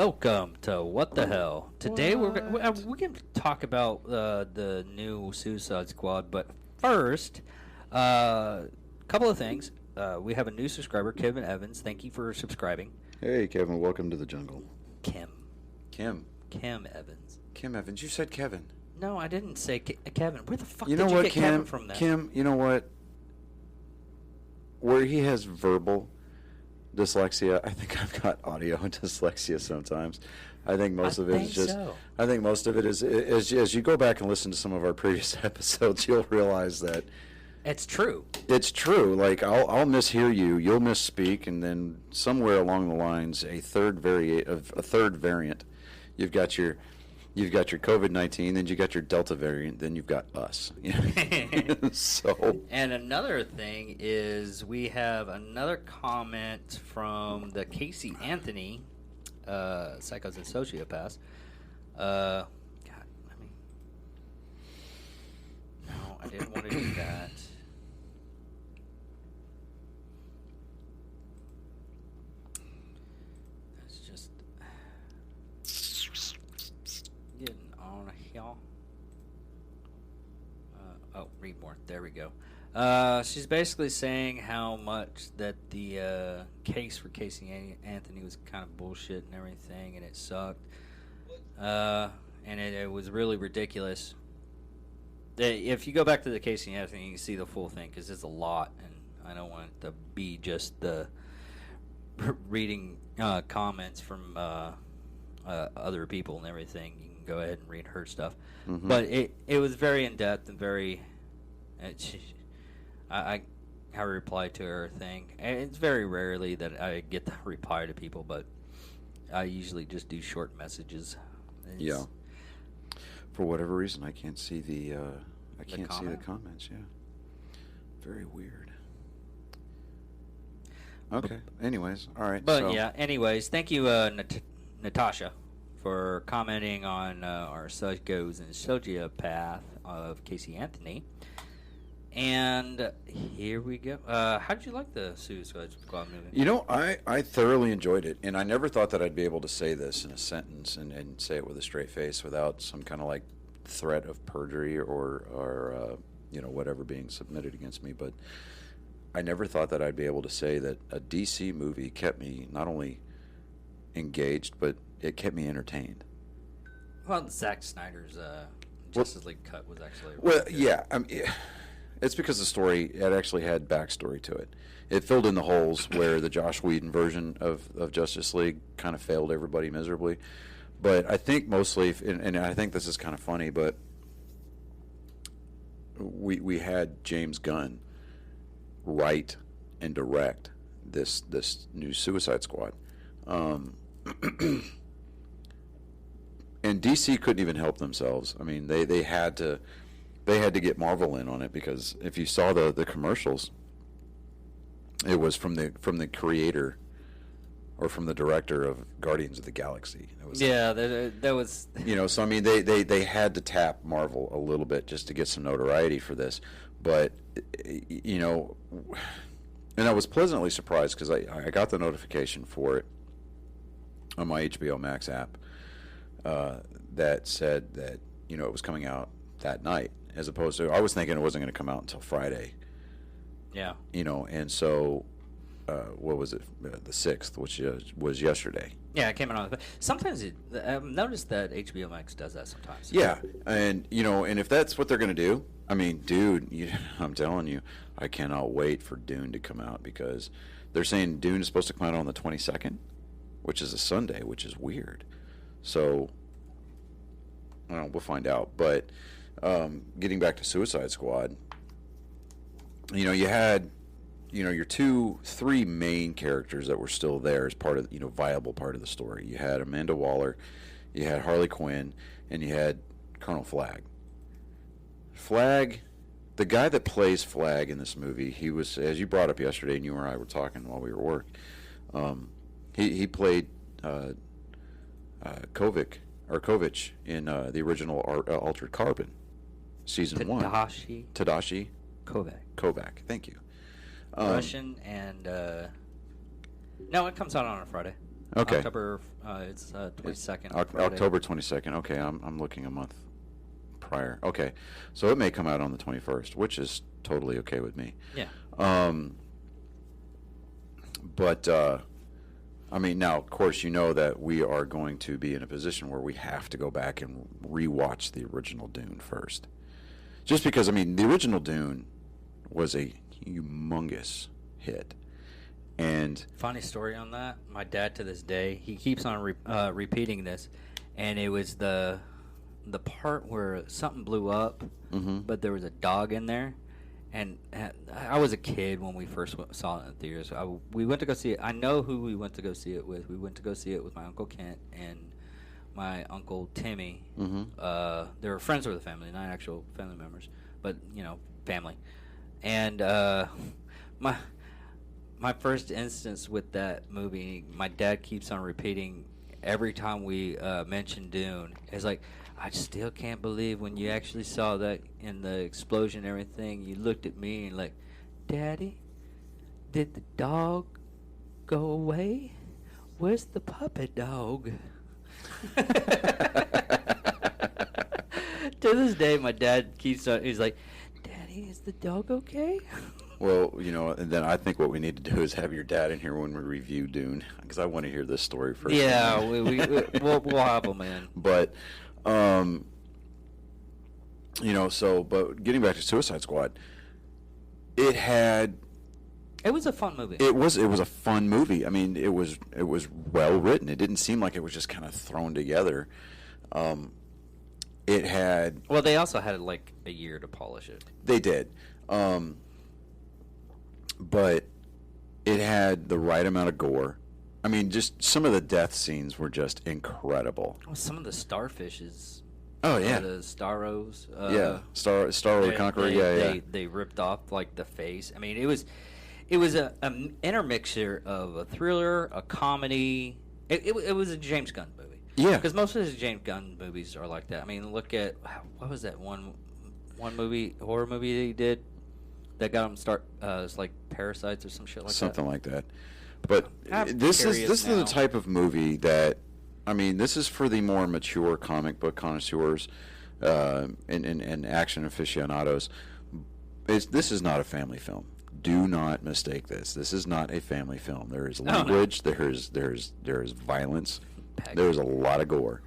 welcome to What the Hell. Today we're going to talk about the new Suicide Squad, but first, a couple of things. We have a new subscriber, Kevin Evans. Thank you for subscribing. Hey, Kevin, welcome to the jungle. Kim Evans. Kim Evans. You said Kevin. No, I didn't say Kevin. Where the fuck You did know you what, get Kevin from that? Kim, you know what? Where he has verbal dyslexia, I think I've got audio dyslexia sometimes. I think most of it is just. So. I think most of it is as you go back and listen to some of our previous episodes, you'll realize that It's true. it's true. Like I'll mishear you, you'll misspeak, and then somewhere along the lines, a third variant. You've got your COVID-19, then you got your Delta variant, then you've got us. So. And another thing is we have another comment from the Casey Anthony, Psychos and Sociopaths. God, no, I didn't want to do that. That's just getting on here. Read more. There we go. She's basically saying how much that the case for Casey Anthony was kind of bullshit and everything, and it sucked. And it was really ridiculous. If you go back to the Casey Anthony, you can see the full thing because it's a lot, and I don't want it to be just the reading comments from other people and everything. You can go ahead and read her stuff. Mm-hmm. But it was very in-depth and very... I replied to her thing. And it's very rarely that I get to reply to people, but I usually just do short messages. Yeah. For whatever reason, I can't see the see the comments. Yeah. Very weird. Okay. Anyways, all right. But yeah. Anyways, thank you, Natasha, for commenting on our Psychos and Sociopath of Casey Anthony. And here we go. How did you like the Suicide Squad movie? You know, I thoroughly enjoyed it, and I never thought that I'd be able to say this in a sentence and say it with a straight face without some kind of like threat of perjury or whatever being submitted against me. But I never thought that I'd be able to say that a DC movie kept me not only engaged, but it kept me entertained. Well, Zack Snyder's Justice League cut was actually well, good. yeah. It's because the story, it actually had backstory to it. It filled in the holes where the Joss Whedon version of Justice League kind of failed everybody miserably. But I think mostly, and I think this is kind of funny, but we had James Gunn write and direct this new Suicide Squad. And DC couldn't even help themselves. I mean, they had to get Marvel in on it, because if you saw the commercials, it was from the creator or from the director of Guardians of the Galaxy. It was that was so I mean they had to tap Marvel a little bit just to get some notoriety for this, but and I was pleasantly surprised because I got the notification for it on my HBO Max app that said that it was coming out that night, as opposed to I was thinking it wasn't going to come out until Friday. Yeah. And so what was it? The 6th, which was yesterday. Yeah, it came out on the. Sometimes I've noticed that HBO Max does that sometimes. Yeah, and and if that's what they're going to do, I mean, dude, I'm telling you, I cannot wait for Dune to come out, because they're saying Dune is supposed to come out on the 22nd, which is a Sunday, which is weird. So, I don't know, we'll find out. But getting back to Suicide Squad, you had your 3 main characters that were still there as part of viable part of the story. You had Amanda Waller, you had Harley Quinn, and you had Colonel Flag. Flag, the guy that plays Flag in this movie, he was, as you brought up yesterday, and you and I were talking while we were at work. He played Kovich in the original Altered Carbon, season 1. Tadashi Kovac. Thank you. Russian and no, it comes out on a Friday. Okay. October. It's 22nd. October 22nd. Okay, I'm looking a month prior. Okay, so it may come out on the 21st, which is totally okay with me. Yeah. But I mean, now of course you know that we are going to be in a position where we have to go back and rewatch the original Dune first, just because I mean the original Dune was a humongous hit. And funny story on that. My dad, to this day, he keeps on repeating this, and it was the part where something blew up, but there was a dog in there, and I was a kid when we first saw it in the theaters. We went to go see it. I know who we went to go see it with. We went to go see it with my Uncle Kent and my Uncle Timmy. They were friends of the family, not actual family members, but family. And my first instance with that movie, my dad keeps on repeating every time we mention Dune. It's like, I still can't believe when you actually saw that in the explosion and everything, you looked at me and like, Daddy, did the dog go away? Where's the puppet dog? To this day, my dad keeps on, he's like, Daddy, is the dog okay? Well, and then I think what we need to do is have your dad in here when we review Dune, because I want to hear this story first. Yeah, we'll have him in. But, but getting back to Suicide Squad, it was a fun movie. It was a fun movie. I mean, it was well written. It didn't seem like it was just kind of thrown together. It had. Well, they also had like a year to polish it. They did. But it had the right amount of gore. I mean, just some of the death scenes were just incredible. Well, some of the starfishes. Oh yeah, the Starros. Star the Conqueror. They ripped off like the face. I mean, it was an intermixture of a thriller, a comedy. It was a James Gunn movie. Yeah, because most of his James Gunn movies are like that. I mean, look at what was that one horror movie that he did that got him start? It's like Parasites or some shit like that. Something like that. But this is the type of movie that, I mean, this is for the more mature comic book connoisseurs and action aficionados. This is not a family film. Do not mistake this. This is not a family film. There is language. No. There is violence. There's a lot of gore.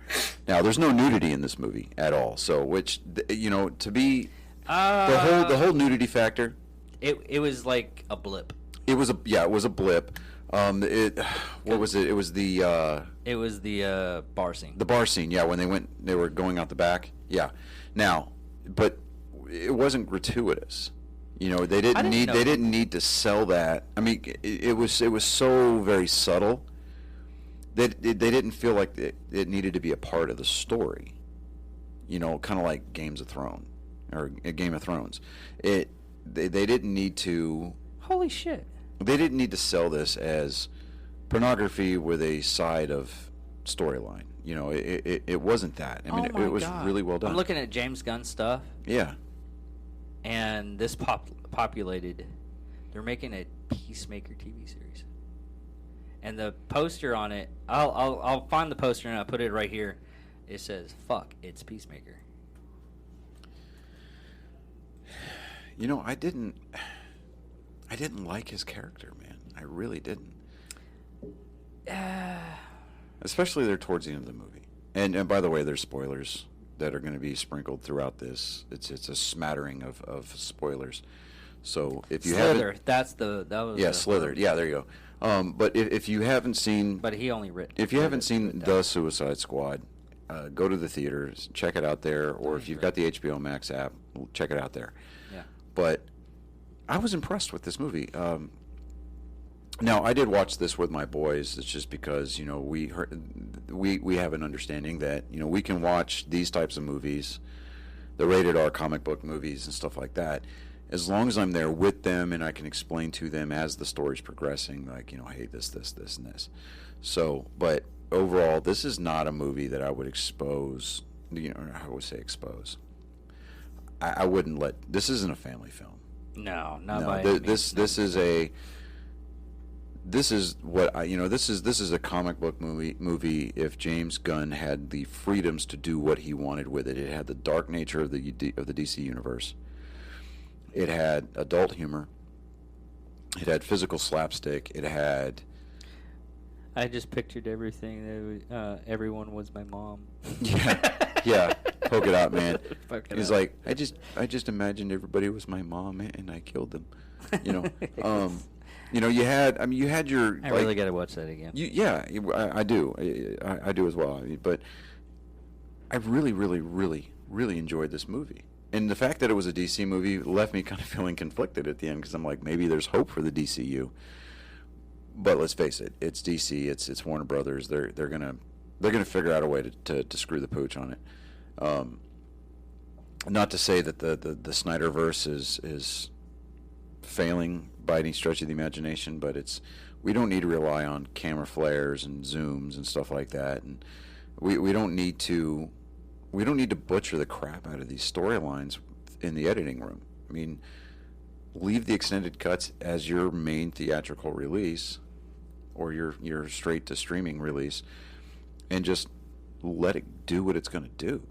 Now, there's no nudity in this movie at all. So, which to be the whole nudity factor. It was like a blip. It was a blip. What was it? It was the bar scene. The bar scene, yeah, when they were going out the back. Yeah. Now, but it wasn't gratuitous. They didn't need to sell that. I mean, it was so very subtle that they didn't feel like it needed to be a part of the story. Kind of like Game of Thrones. They didn't need to. Holy shit. They didn't need to sell this as pornography with a side of storyline. It wasn't that. I mean, it was really well done. I'm looking at James Gunn stuff. Yeah. And this populated. They're making a Peacemaker TV series. And the poster on it, I'll find the poster and I'll put it right here. It says, "Fuck, it's Peacemaker." I didn't like his character, man. I really didn't. Especially there towards the end of the movie. And by the way, there's spoilers that are going to be sprinkled throughout this. It's a smattering of spoilers. So if you Slither, Slither. Yeah, there you go. But if you haven't seen, but he only written. If you haven't seen The Suicide Squad, go to the theaters, check it out there, or if you've got the HBO Max app, check it out there. Yeah. But I was impressed with this movie. Now, I did watch this with my boys. It's just because we have an understanding that we can watch these types of movies, the rated R comic book movies and stuff like that, as long as I'm there with them and I can explain to them as the story's progressing, like hey, this, and this. So, but overall, this is not a movie that I would expose. I would say expose. I wouldn't let. This isn't a family film. No, not by any means. This is a. this is what this is a comic book movie if James Gunn had the freedoms to do what he wanted with it. It had the dark nature of the DC universe. It had adult humor. It had physical slapstick. It had. I just pictured everything. Everyone was my mom. Yeah. Polka Dot Man. He's Out. like, I just imagined everybody was my mom and I killed them. You had your. I really got to watch that again. I do. I do as well. But I really, really, really, really enjoyed this movie. And the fact that it was a DC movie left me kind of feeling conflicted at the end because I'm like, maybe there's hope for the DCU. But let's face it, it's DC. It's Warner Brothers. They're gonna figure out a way to screw the pooch on it. Not to say that the Snyderverse is failing by any stretch of the imagination, but we don't need to rely on camera flares and zooms and stuff like that, and we don't need to butcher the crap out of these storylines in the editing room. I mean, leave the extended cuts as your main theatrical release or your straight to streaming release, and just let it do what it's going to do.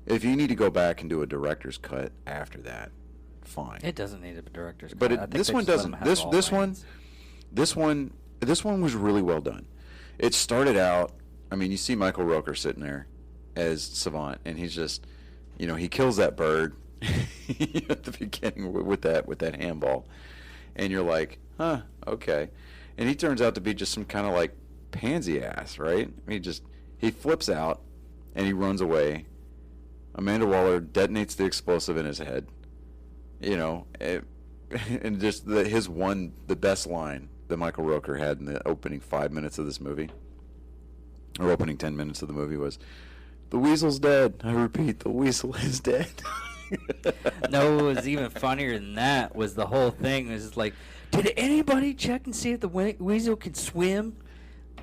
If you need to go back and do a director's cut after that, fine. It doesn't need a director's cut. But this one doesn't. This one was really well done. It started out. I mean, you see Michael Rooker sitting there as Savant, and he's just, he kills that bird at the beginning with that handball, and you're like, huh, okay. And he turns out to be just some kind of like pansy ass, right? I mean, he flips out and he runs away. Amanda Waller detonates the explosive in his head, and just the best line that Michael Rooker had in the opening 5 minutes of this movie, or opening 10 minutes of the movie, was, "The weasel's dead. I repeat, the weasel is dead." No, what was even funnier than that was the whole thing. It was like, did anybody check and see if the weasel could swim?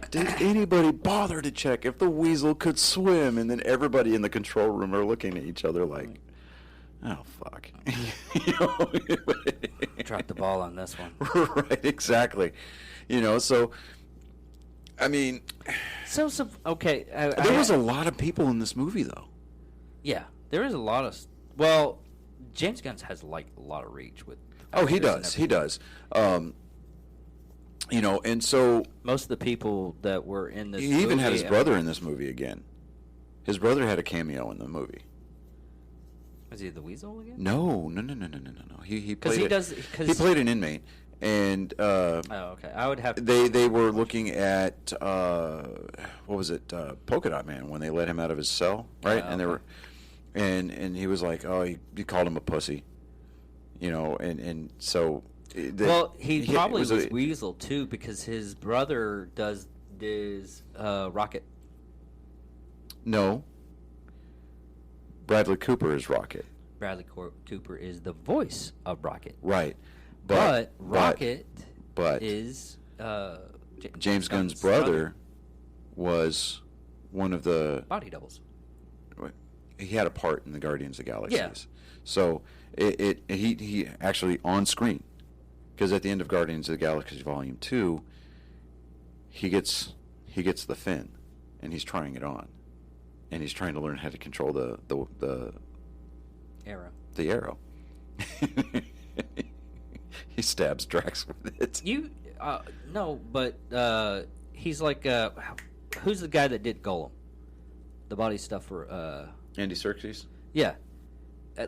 Did anybody bother to check if the weasel could swim? And then everybody in the control room are looking at each other like, oh, fuck. Dropped the ball on this one. Right, exactly. So, I mean. So okay. There was a lot of people in this movie, though. Yeah, there is a lot of. Well, James Gunn has like a lot of reach with. Oh, he does. He does. And so most of the people that were in this. He even had his brother in this movie again. His brother had a cameo in the movie. Was he the Weasel again? No. He played. He played an inmate, and. Oh, okay. I would have. They were looking at what was it? Polka Dot Man, when they let him out of his cell, right? Okay. And they were, and he was like, oh, he called him a pussy, and so. He probably was Weasel too, because his brother does Rocket. No. Bradley Cooper is Rocket. Bradley Cooper is the voice of Rocket. Right. But Rocket is James Gunn's brother was one of the body doubles. He had a part in the Guardians of the Galaxy. Yeah. So he actually on screen. Because at the end of Guardians of the Galaxy Volume 2, he gets the fin, and he's trying it on, and he's trying to learn how to control the arrow. The arrow. He stabs Drax with it. No, but he's like who's the guy that did Golem, the body stuff for Andy Serkis? Yeah,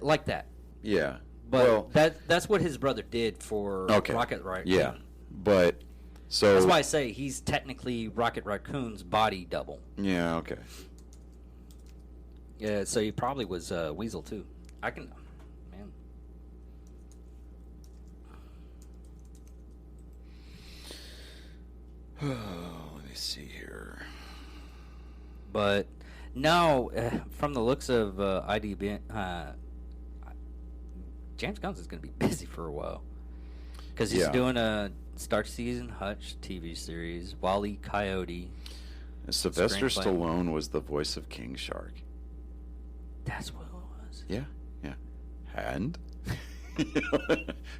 like that. Yeah. But that's what his brother did for Rocket Raccoon. Yeah, but so that's why I say he's technically Rocket Raccoon's body double. Yeah. Okay. Yeah. So he probably was Weasel too. Man. Oh, let me see here. But no, from the looks of IDB. James Gunn is going to be busy for a while because he's doing a Stark Season Hutch TV series, Wile E. Coyote. Sylvester Stallone was the voice of King Shark. That's what it was. Yeah. And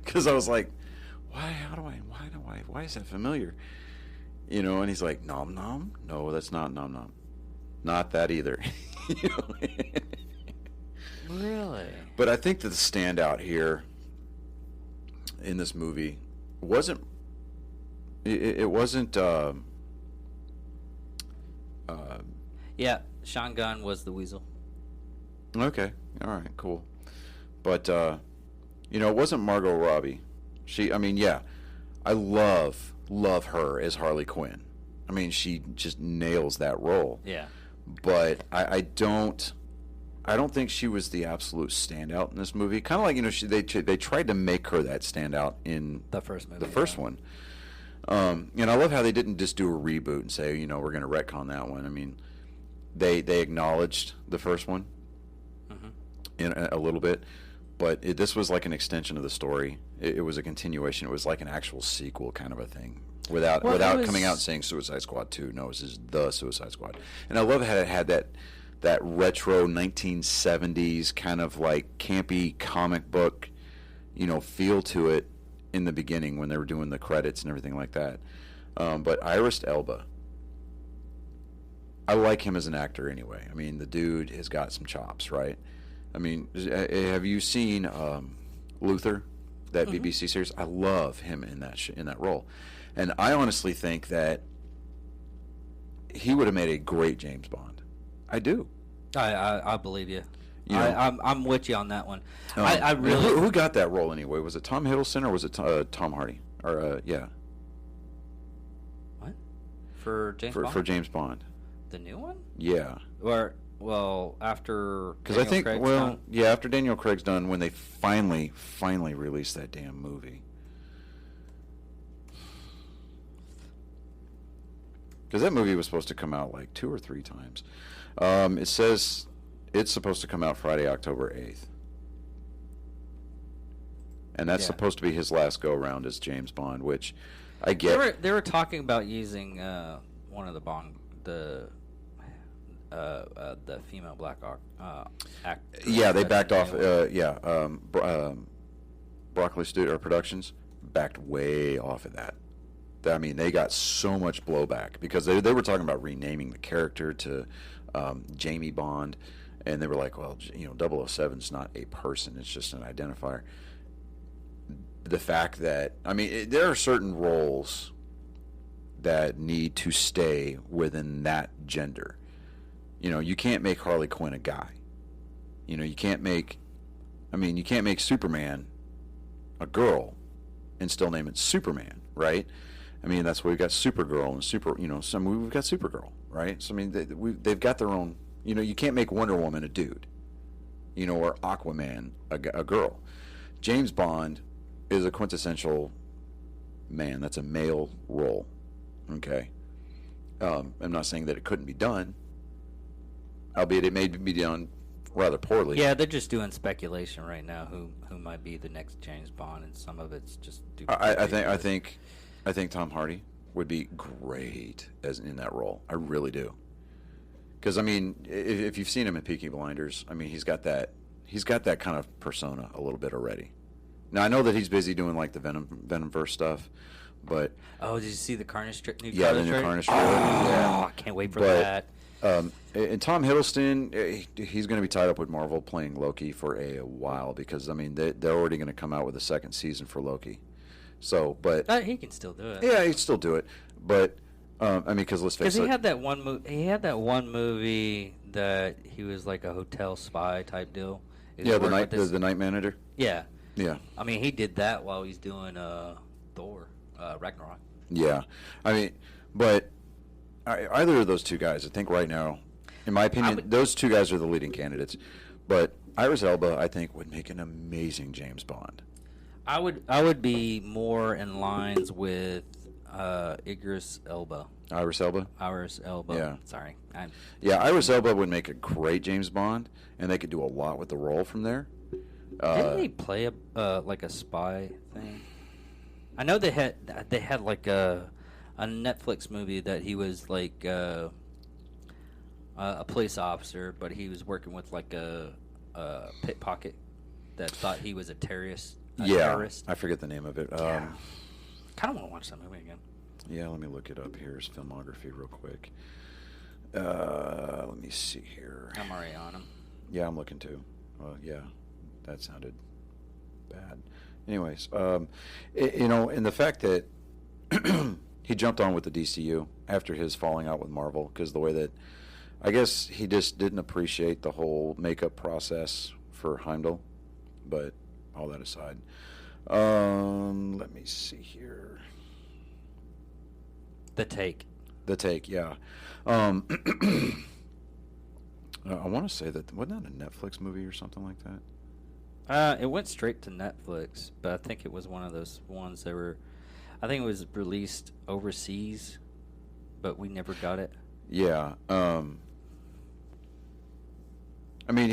because I was like, why is that familiar? You know, and he's like, nom nom? No, that's not nom nom. Not that either. You know? Really? But I think that the standout here in this movie wasn't. It wasn't. Yeah, Sean Gunn was the Weasel. Okay. All right. Cool. But you know, it wasn't Margot Robbie. I mean, yeah, I love her as Harley Quinn. I mean, she just nails that role. Yeah. But I don't think she was the absolute standout in this movie. Kind of like, you know, they tried to make her that standout in The first movie. the first one. And I love how they didn't just do a reboot and say, you know, we're going to retcon that one. I mean, they acknowledged the first one in a little bit, but this was like an extension of the story. It was a continuation. It was like an actual sequel kind of a thing. Without coming out and saying Suicide Squad 2. No, this is the Suicide Squad. And I love how it had that retro 1970s kind of like campy comic book, you know, feel to it in the beginning when they were doing the credits and everything like that. But Idris Elba, I like him as an actor anyway. I mean, the dude has got some chops, right? I mean, have you seen Luther, that BBC series? I love him in that role. And I honestly think that he would have made a great James Bond. I do. I believe you. You know, I'm with you on that one. I really. Who got that role anyway? Was it Tom Hiddleston or was it Tom Hardy? Or yeah. What? For James Bond? For James Bond. The new one? Yeah. Or well, after. Because I think Craig's done? yeah, after Daniel Craig's done, when they finally released that damn movie. Because that movie was supposed to come out like 2 or 3 times. It says it's supposed to come out Friday, October 8th. And that's supposed to be his last go-around as James Bond, which I get. They were talking about using one of the Bond, the female black actor. Yeah, they backed off. Broccoli Studio Productions backed way off of that. I mean, they got so much blowback because they were talking about renaming the character to Jamie Bond, and they were like, well, you know, 007 is not a person; it's just an identifier. The fact that, I mean, there are certain roles that need to stay within that gender. You know, you can't make Harley Quinn a guy. You know, you can't make Superman a girl and still name it Superman, right? I mean, that's why we've got Supergirl and we've got Supergirl, right? So I mean, they've got their own. You know, you can't make Wonder Woman a dude, you know, or Aquaman a girl. James Bond is a quintessential man. That's a male role. Okay, I'm not saying that it couldn't be done, albeit it may be done rather poorly. Yeah, they're just doing speculation right now who might be the next James Bond, and some of it's just. I think Tom Hardy would be great in that role. I really do. Because I mean, if you've seen him in Peaky Blinders, I mean, he's got that kind of persona a little bit already. Now I know that he's busy doing like the Venomverse stuff, but did you see the Carnage new yeah, the new Carnage trailer? Yeah, I can't wait for that. And Tom Hiddleston, he's going to be tied up with Marvel playing Loki for a while because I mean they're already going to come out with a second season for Loki. So, but he can still do it. Yeah, he can still do it. But I mean, because let's face it, he had that one movie that he was like a hotel spy type deal. Yeah, the Night Manager. Yeah. Yeah. I mean, he did that while he's doing Thor Ragnarok. Yeah, I mean, but either of those two guys, I think right now, in my opinion, those two guys are the leading candidates. But Idris Elba, I think, would make an amazing James Bond. I would be more in lines with Idris Elba. Idris Elba? Idris Elba. Yeah. Sorry. Idris Elba would make a great James Bond, and they could do a lot with the role from there. Didn't he play like a spy thing? I know they had like a Netflix movie that he was like a police officer, but he was working with like a pickpocket that thought he was a terrorist. Terrorist. I forget the name of it. Yeah. Kind of want to watch that movie again. Yeah, let me look it up here. His filmography real quick. Let me see here. I'm already on him. Yeah, I'm looking too. Well, yeah, that sounded bad. Anyways, and the fact that he jumped on with the DCU after his falling out with Marvel, because the way that I guess he just didn't appreciate the whole makeup process for Heimdall. But all that aside, let me see here. The Take. The Take, yeah. I want to say that wasn't that a Netflix movie or something like that? It went straight to Netflix, but I think it was one of those ones that were. I think it was released overseas, but we never got it. Yeah. I mean,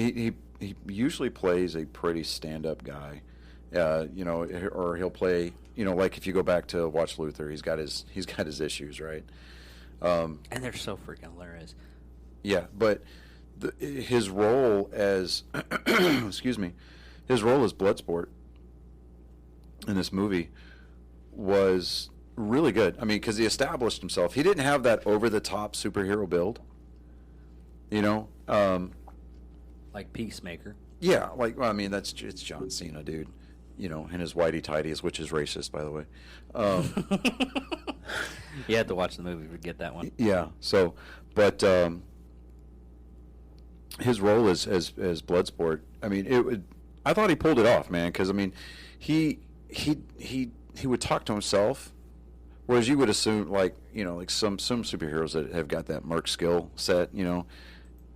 he usually plays a pretty stand-up guy, or he'll play, like if you go back to watch Luther, he's got his issues, right? And they're so freaking hilarious. Yeah, but his role as excuse me, his role as Bloodsport in this movie was really good. I mean, because he established himself. He didn't have that over-the-top superhero build, Like Peacemaker. Yeah, I mean, it's John Cena, dude. And his whitey tighties, which is racist, by the way. You had to watch the movie to get that one. Yeah. So, but his role as Bloodsport, I mean, I thought he pulled it off, man. Because I mean, he would talk to himself, whereas you would assume, like some superheroes that have got that merc skill set,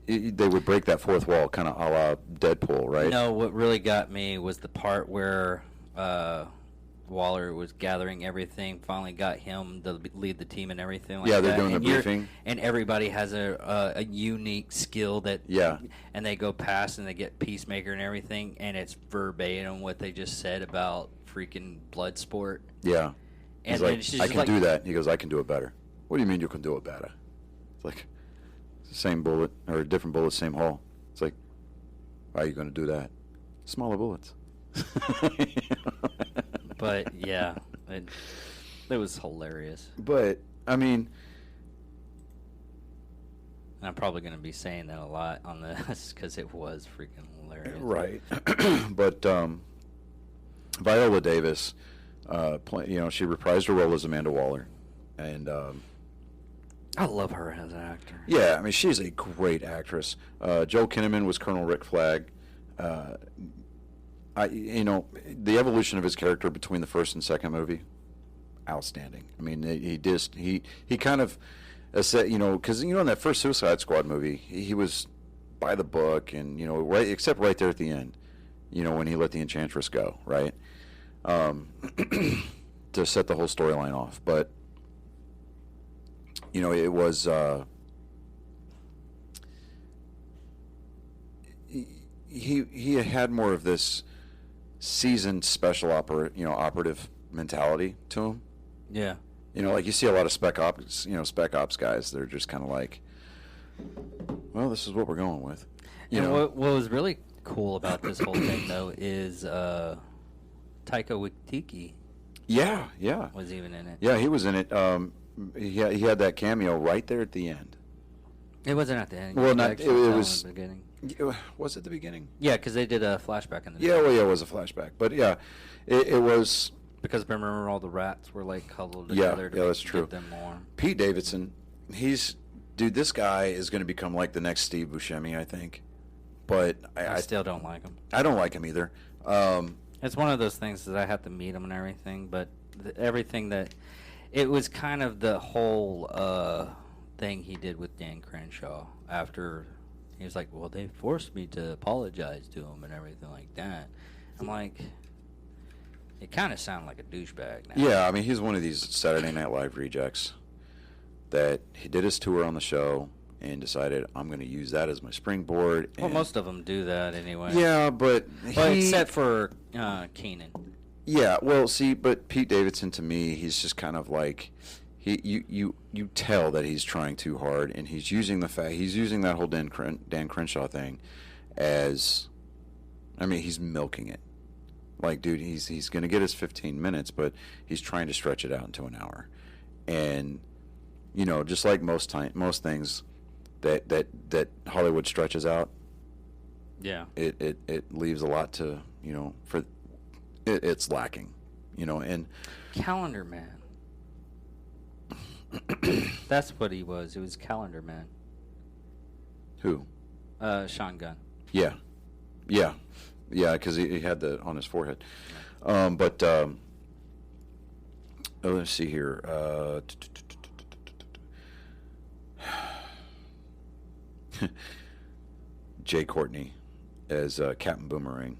they would break that fourth wall, kind of a la Deadpool, right? No, what really got me was the part where Waller was gathering everything, finally got him to lead the team and everything like that. Yeah, they're doing the briefing. And everybody has a unique skill that... Yeah. And they go past and they get Peacemaker and everything, and it's verbatim what they just said about freaking Bloodsport. Yeah. And he's like, I can do that. He goes, I can do it better. What do you mean you can do it better? It's like... same bullet, or a different bullet, same hole. It's like, how are you going to do that? Smaller bullets. But, yeah, it was hilarious. But, I mean... And I'm probably going to be saying that a lot on this, because it was freaking hilarious. Right. But, Viola Davis, she reprised her role as Amanda Waller. And, I love her as an actor. yeah, I mean, she's a great actress. Joel Kinnaman was Colonel Rick Flag. The evolution of his character between the first and second movie, outstanding. I mean, he kind of said, because in that first Suicide Squad movie, he was by the book, and right, except right there at the end, when he let the Enchantress go, right, to set the whole storyline off, but. It was he had more of this seasoned special operative mentality to him. Yeah. Like you see a lot of spec ops guys. They're just kind of like, well, this is what we're going with. What was really cool about this whole thing, though, is Taika Waititi. Yeah. Was even in it. Yeah, he was in it. He had that cameo right there at the end. It wasn't at the end. Well, it was the beginning. Was it the beginning? Yeah, because they did a flashback in the beginning. It was a flashback. But yeah, it was... Because remember all the rats were like huddled together to that's true. Give them more. Pete Davidson, this guy is going to become like the next Steve Buscemi, I think. But I still don't like him. I don't like him either. It's one of those things that I have to meet him and everything, but everything that... It was kind of the whole thing he did with Dan Crenshaw after he was like, well, they forced me to apologize to him and everything like that. I'm like, it kind of sounded like a douchebag now. Yeah, I mean, he's one of these Saturday Night Live rejects that he did his tour on the show and decided, I'm going to use that as my springboard. Well, most of them do that anyway. Yeah, but... except for Keenan. Yeah, well, see, but Pete Davidson, to me, he's just kind of like... You tell that he's trying too hard, and he's using that whole Dan Crenshaw thing as... I mean, he's milking it. Like, dude, he's going to get his 15 minutes, but he's trying to stretch it out into an hour. And just like most things that Hollywood stretches out, Yeah. it leaves a lot to for it's lacking, and Calendar Man. That's what he was. It was Calendar Man. who? Sean Gunn. Yeah, because he had that on his forehead. Let's see here. Jay Courtney as Captain Boomerang.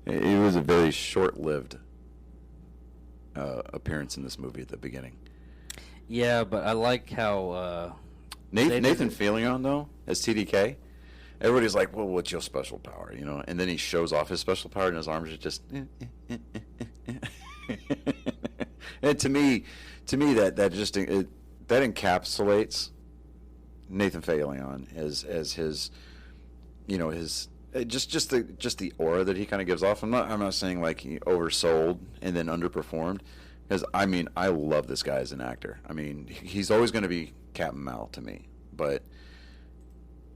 It was a very short-lived appearance in this movie at the beginning. Yeah, but I like how Nathan Fillion, though, as TDK, everybody's like, well, what's your special power, And then he shows off his special power, and his arms are just... And to me, that just that encapsulates Nathan Fillion as his, his just the aura that he kind of gives off. I'm not saying like he oversold and then underperformed, because I love this guy as an actor. He's always going to be Captain Mal to me, but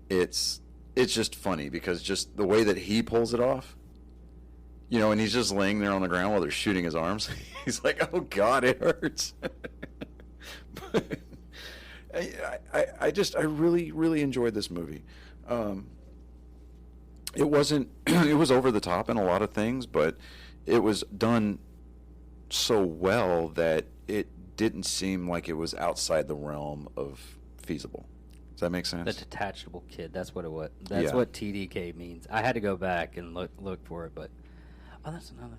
it's just funny because just the way that he pulls it off. And he's just laying there on the ground while they're shooting his arms. He's like, "Oh God, it hurts." But I really, really enjoyed this movie. It wasn't. It was over the top in a lot of things, but it was done so well that it didn't seem like it was outside the realm of feasible. Does that make sense? the detachable kid. That's what it was. That's Yeah. what TDK means. I had to go back and look for it, but that's another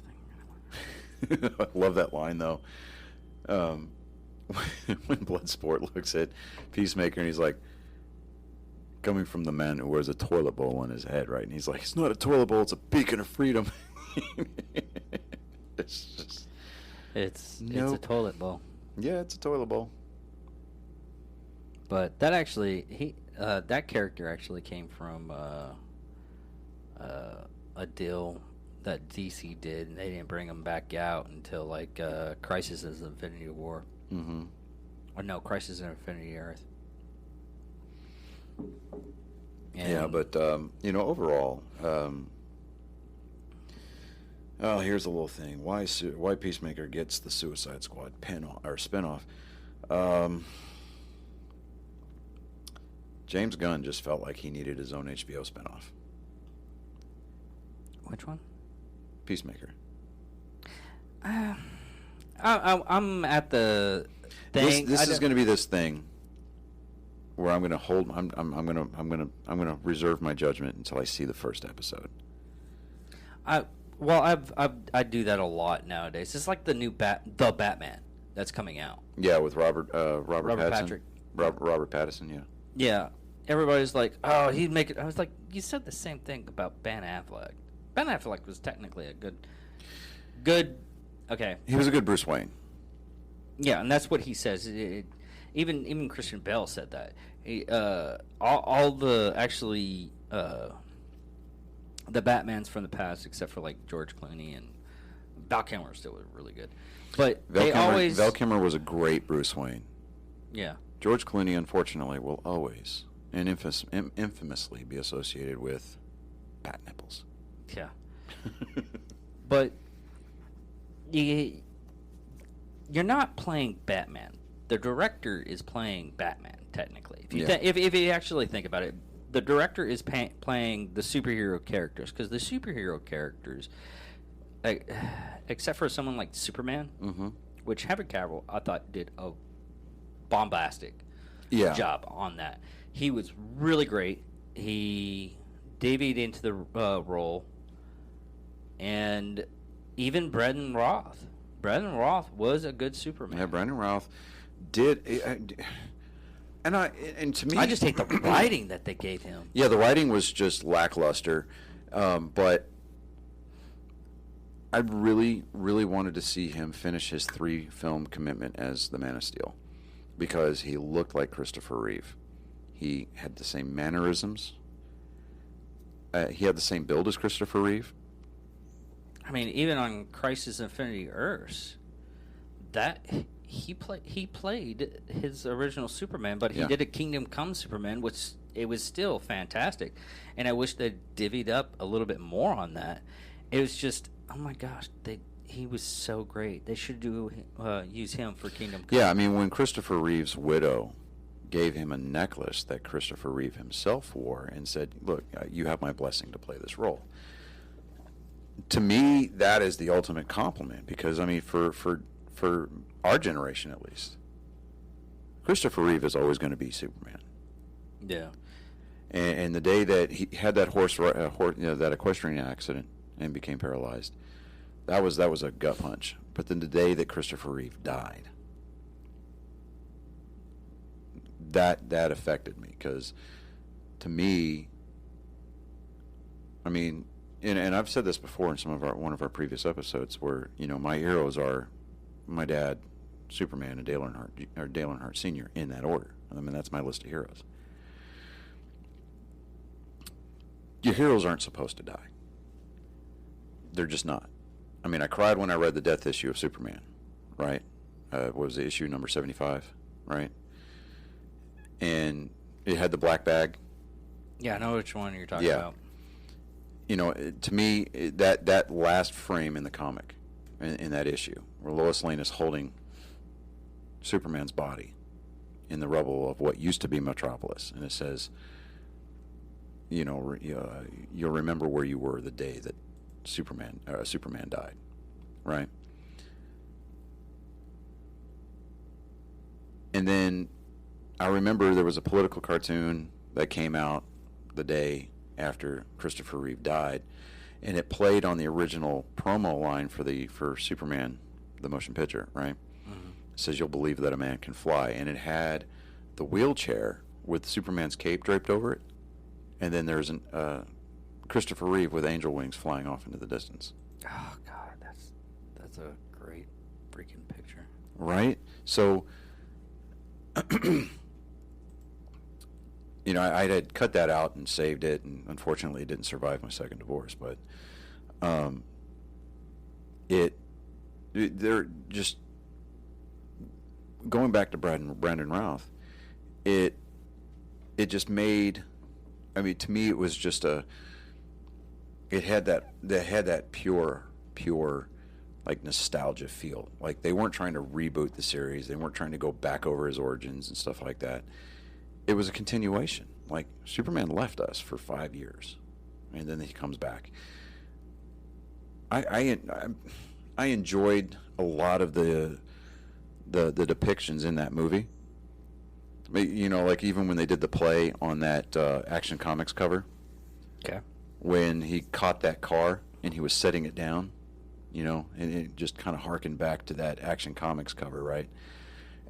thing. I love that line though. When Bloodsport looks at Peacemaker and he's like, coming from the man who wears a toilet bowl on his head, right? And he's like, it's not a toilet bowl, it's a beacon of freedom. It's just... It's a Nope. toilet bowl. Yeah, it's a toilet bowl. But that actually, that character actually came from a deal that DC did, and they didn't bring him back out until like Crisis of Infinity War. Mm-hmm. Or no, Crisis of Infinity Earth. Yeah, but overall, here's a little thing. Why Peacemaker gets the Suicide Squad spinoff? James Gunn just felt like he needed his own HBO spinoff. Which one? Peacemaker. I'm at the thing. This is going to be this thing where I'm going to hold. I'm going to reserve my judgment until I see the first episode. I do that a lot nowadays. It's like the new the Batman that's coming out. Yeah, with Robert Pattinson. Patrick. Robert Pattinson. Yeah. Yeah, everybody's like, oh, he'd make it. I was like, you said the same thing about Ben Affleck. Ben Affleck was technically a good. Okay. He was a good Bruce Wayne. Yeah, and that's what he says. Even Christian Bale said that. All the actually the Batmans from the past, except for like George Clooney and Val Kilmer, still was really good. But Val Kilmer was a great Bruce Wayne. Yeah. George Clooney, unfortunately, will always and infamously be associated with bat nipples. Yeah. But you're not playing Batman. The director is playing Batman, technically. If you actually think about it, the director is playing the superhero characters, because the superhero characters, except for someone like Superman, Mm-hmm. which Henry Cavill, I thought, did a bombastic job on that. He was really great. He deviated into the role. And even Brendan Roth. Brendan Roth was a good Superman. Yeah, Brendan Roth did. And to me, I just hate the writing that they gave him. Yeah, the writing was just lackluster. But I really, really wanted to see him finish his 3-film commitment as the Man of Steel, because he looked like Christopher Reeve. He had the same mannerisms. He had the same build as Christopher Reeve. I mean, even on Crisis Infinity Earths, that he played his original Superman, but he Yeah. did a Kingdom Come Superman, which it was still fantastic, and I wish they divvied up a little bit more on that. It was just, oh my gosh, he was so great. They should use him for Kingdom Come. Yeah, I mean, when Christopher Reeve's widow gave him a necklace that Christopher Reeve himself wore and said, "Look, you have my blessing to play this role." To me, that is the ultimate compliment, because I mean, for our generation at least, Christopher Reeve is always going to be Superman. Yeah. And the day that he had that that equestrian accident and became paralyzed, that was a gut punch. But then the day that Christopher Reeve died, that affected me, because to me, I mean, and I've said this before in one of our previous episodes, where my heroes are my dad, Superman, and Dale Earnhardt Sr. in that order. I mean, that's my list of heroes. Your heroes aren't supposed to die. They're just not. I mean, I cried when I read the death issue of Superman, right? What was the issue, number 75, right? And it had the black bag. Yeah, I know which one you're talking about. To me, that last frame in the comic, in that issue, where Lois Lane is holding Superman's body in the rubble of what used to be Metropolis, and it says, you'll remember where you were the day that Superman died, right? And then I remember there was a political cartoon that came out the day after Christopher Reeve died, and it played on the original promo line for Superman, the motion picture, right? Mm-hmm. It says, "You'll believe that a man can fly," and it had the wheelchair with Superman's cape draped over it, and then there's Christopher Reeve with angel wings flying off into the distance. Oh God, that's a great freaking picture. Right? So, I had cut that out and saved it, and unfortunately it didn't survive my second divorce, but they're just going back to Brandon Routh, it just made, I mean, to me it was just it had that pure like nostalgia feel. Like they weren't trying to reboot the series, they weren't trying to go back over his origins and stuff like that. It was a continuation. Like, Superman left us for 5 years, and then he comes back. I enjoyed a lot of the depictions in that movie. Like even when they did the play on that Action Comics cover. Okay. When he caught that car and he was setting it down, and it just kind of harkened back to that Action Comics cover, right?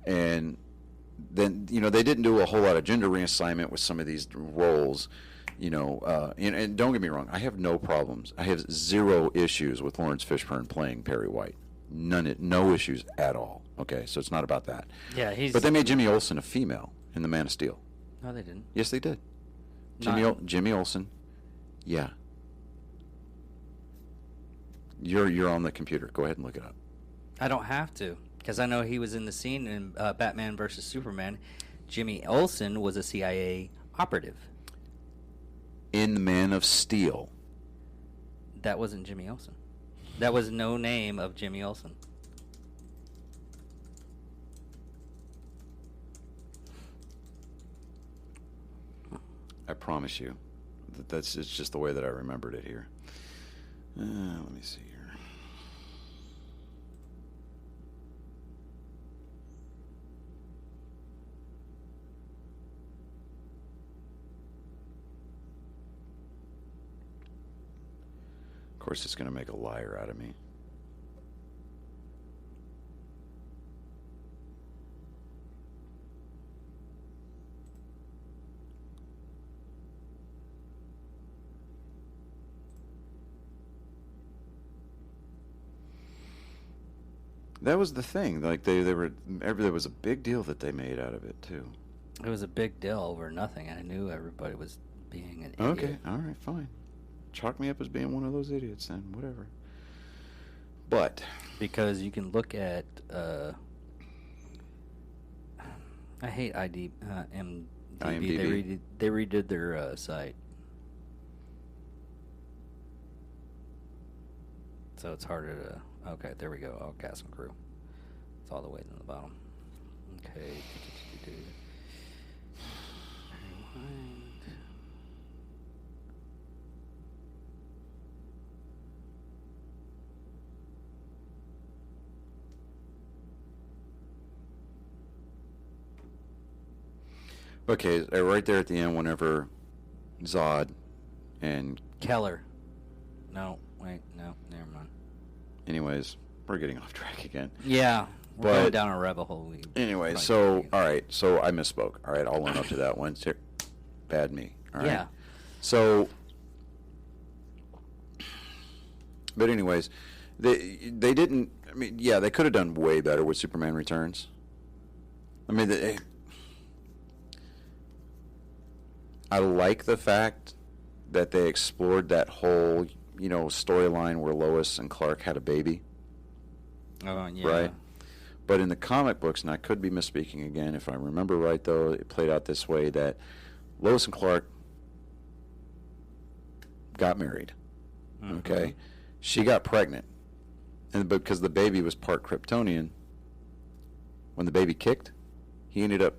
And then they didn't do a whole lot of gender reassignment with some of these roles, and don't get me wrong, I have no problems. I have zero issues with Lawrence Fishburne playing Perry White. No issues at all. Okay, so it's not about that. Yeah, But they made Jimmy Olsen a female in The Man of Steel. No, they didn't. Yes, they did. Jimmy Olsen. Yeah. You're on the computer. Go ahead and look it up. I don't have to, because I know he was in the scene in Batman vs. Superman. Jimmy Olsen was a CIA operative. In The Man of Steel. That wasn't Jimmy Olsen. That was no name of Jimmy Olsen. I promise you. It's just the way that I remembered it here. Let me see here. Of course, it's going to make a liar out of me. That was the thing. Like there was a big deal that they made out of it too. It was a big deal over nothing. I knew everybody was being an idiot. Okay, all right, fine. Chalk me up as being one of those idiots then, whatever. But because you can look at. I hate MDB. IMDb. They redid their site, so it's harder to. Okay, there we go. All cast and crew. It's all the way to the bottom. Okay. Rewind. Okay, right there at the end, whenever Zod and Keller. No, wait, no, never mind. anyways, we're getting off track again. Yeah, we're But- going down a rabbit hole. Anyway, Right. so all right, so I misspoke. All right, I'll own up to that one. Bad me. All right. Yeah. So, but anyways, they didn't. I mean, yeah, they could have done way better with Superman Returns. I mean, I like the fact that they explored that whole, storyline where Lois and Clark had a baby. Oh, yeah. Right. But in the comic books, and I could be misspeaking again, if I remember right, though, it played out this way that Lois and Clark got married. Mhm. Okay. She got pregnant. And because the baby was part Kryptonian, when the baby kicked, he ended up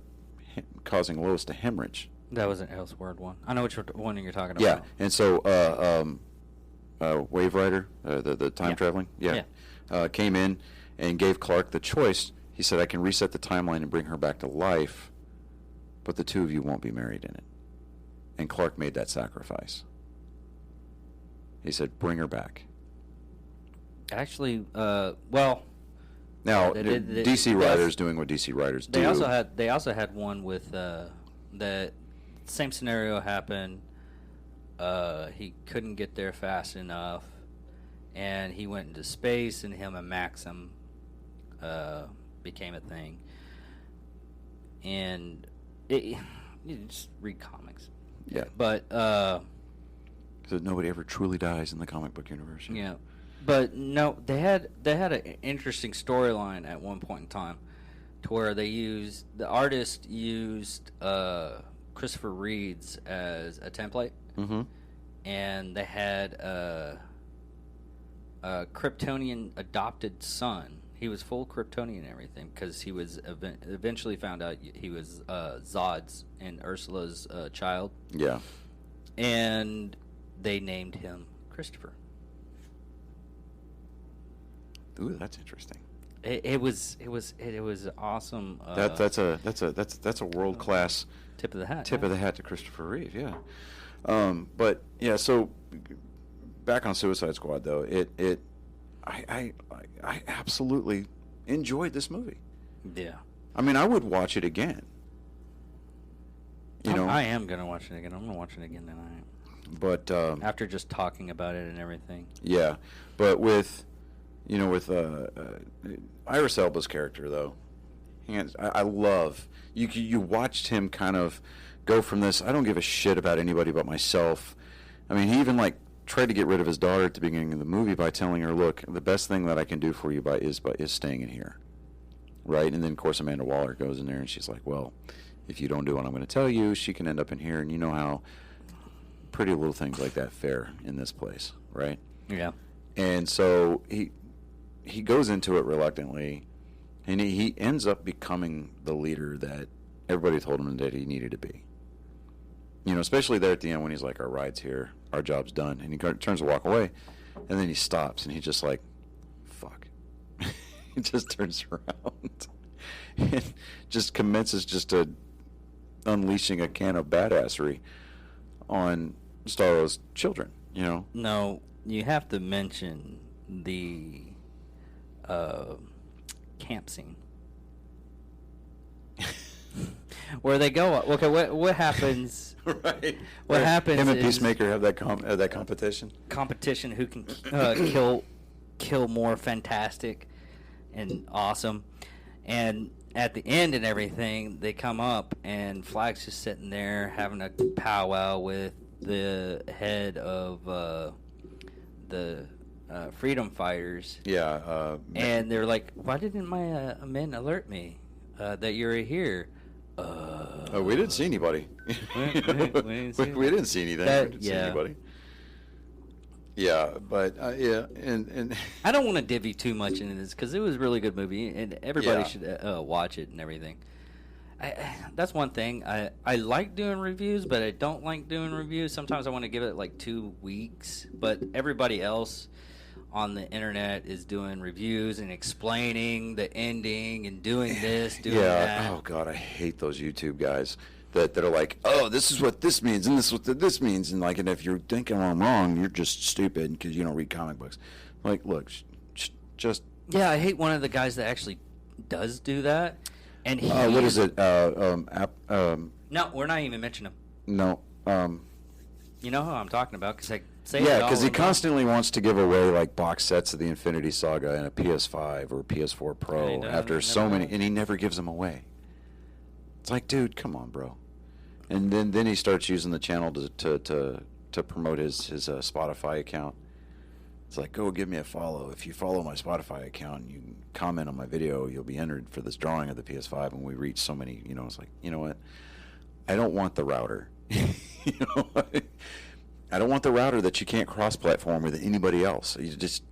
causing Lois to hemorrhage. That was an Elseworld one. I know which one you're talking Yeah. about. And so Wave Rider, the time traveling, came in and gave Clark the choice. He said, I can reset the timeline and bring her back to life, but the two of you won't be married in it. And Clark made that sacrifice. He said, bring her back. Actually, well, Now, they DC writers doing what DC writers do. they also had one with that same scenario happened. He couldn't get there fast enough, and he went into space, and him and Maxim became a thing. And you just read comics. Yeah. But So nobody ever truly dies in the comic book universe. yeah, but no, they had an interesting storyline at one point in time, to where the artist used Christopher Reeves as a template, Mm-hmm. and they had a Kryptonian adopted son. He was full Kryptonian and everything, because he was eventually found out he was Zod's and Ursula's child, Yeah. and they named him Christopher. Ooh, that's interesting. It was awesome. That's a world class tip of the hat. tip of the hat to Christopher Reeve. Yeah. But yeah. So back on Suicide Squad though, I absolutely enjoyed this movie. Yeah. I mean, I would watch it again. I am gonna watch it again. I'm gonna watch it again tonight. But After just talking about it and everything. yeah, but with Idris Elba's character though, I love you watched him kind of go from this I don't give a shit about anybody but myself. I mean, he even tried to get rid of his daughter at the beginning of the movie by telling her, look, the best thing that I can do for you is staying in here, right? And then of course Amanda Waller goes in there and she's like, well, if you don't do what I'm going to tell you, she can end up in here, and you know how pretty little things like that fare in this place, right? Yeah. And so he goes into it reluctantly, and he ends up becoming the leader that everybody told him that he needed to be. Especially there at the end when he's like, our ride's here, our job's done, and he turns to walk away, and then he stops, and he's just like, fuck. He just turns around and just commences just unleashing a can of badassery on Starro's children, No, you have to mention the camp scene. Where they go. Okay, what happens? Right. What happens Him and is Peacemaker have that competition. competition who can kill more fantastic and awesome, and at the end and everything, they come up and Flag's just sitting there having a powwow with the head of the freedom fighters. Yeah. And they're like, "Why didn't my men alert me that you're here?" Oh, we didn't see anybody. We didn't see anything. that. We didn't see anybody. Yeah, but yeah, and I don't want to divvy too much into this because it was a really good movie, and everybody Yeah. should watch it and everything. That's one thing. I like doing reviews, but I don't like doing reviews. Sometimes I want to give it like 2 weeks, but everybody else on the internet is doing reviews and explaining the ending and doing this, doing that. Oh God, I hate those YouTube guys that are like, oh, this is what this means, and this is what this means, and like, and if you're thinking I'm wrong, you're just stupid because you don't read comic books. Like, look, just Yeah, I hate one of the guys that actually does do that. And he what is it? No, we're not even mentioning him. No. You know who I'm talking about because I say Yeah, it all because he in my- constantly wants to give away like box sets of the Infinity Saga and a PS5 or PS4 Pro And he after never so many, has. and he never gives them away. It's like, dude, come on, bro. And then he starts using the channel to promote his Spotify account. It's like, go give me a follow. If you follow my Spotify account and you comment on my video, you'll be entered for this drawing of the PS5. And we reach so many, it's like, you know what? I don't want the router. I don't want the router that you can't cross-platform with anybody else. You just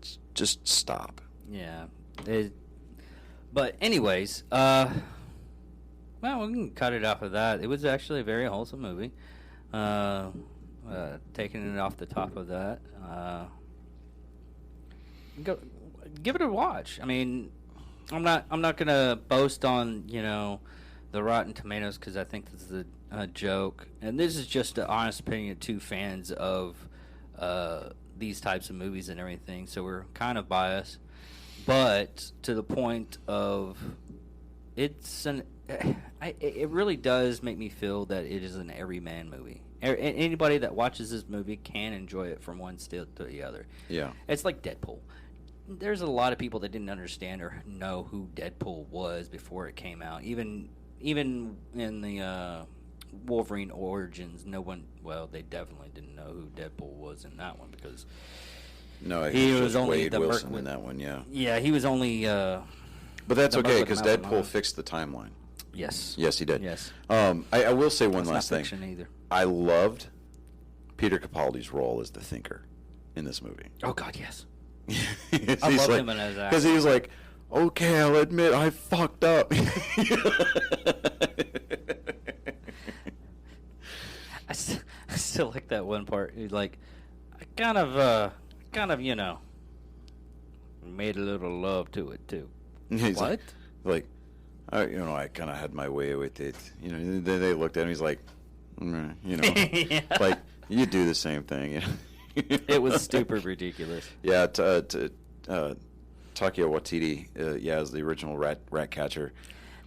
stop. Yeah. But anyways, well, we can cut it off of that. It was actually a very wholesome movie. Taking it off the top of that. Give it a watch. I mean, I'm not gonna boast on the Rotten Tomatoes because I think this is a joke, and this is just an honest opinion of two fans of these types of movies and everything. So we're kind of biased, but to the point of it really does make me feel that it is an everyman movie. Anybody that watches this movie can enjoy it from one state to the other. Yeah. It's like Deadpool. There's a lot of people that didn't understand or know who Deadpool was before it came out. Even in the Wolverine Origins, no one, well, they definitely didn't know who Deadpool was in that one because No, he was just only Wade the Wilson Merc- in that one, yeah. Yeah, he was only But that's the okay Merc because with Deadpool Mouth. fixed the timeline. Yes. Yes, he did. Yes. I will say one That's last not thing. fiction either. I loved Peter Capaldi's role as the Thinker in this movie. Oh God, yes. I love him as an actor. because he's like, okay, I'll admit I fucked up. I still like that one part. He's like, I kind of, made a little love to it too. He's What? Like, I kind of had my way with it. Then they looked at him. He's like, Yeah. like you do the same thing. It was stupid ridiculous. Yeah, Taika Waititi, is the original rat catcher.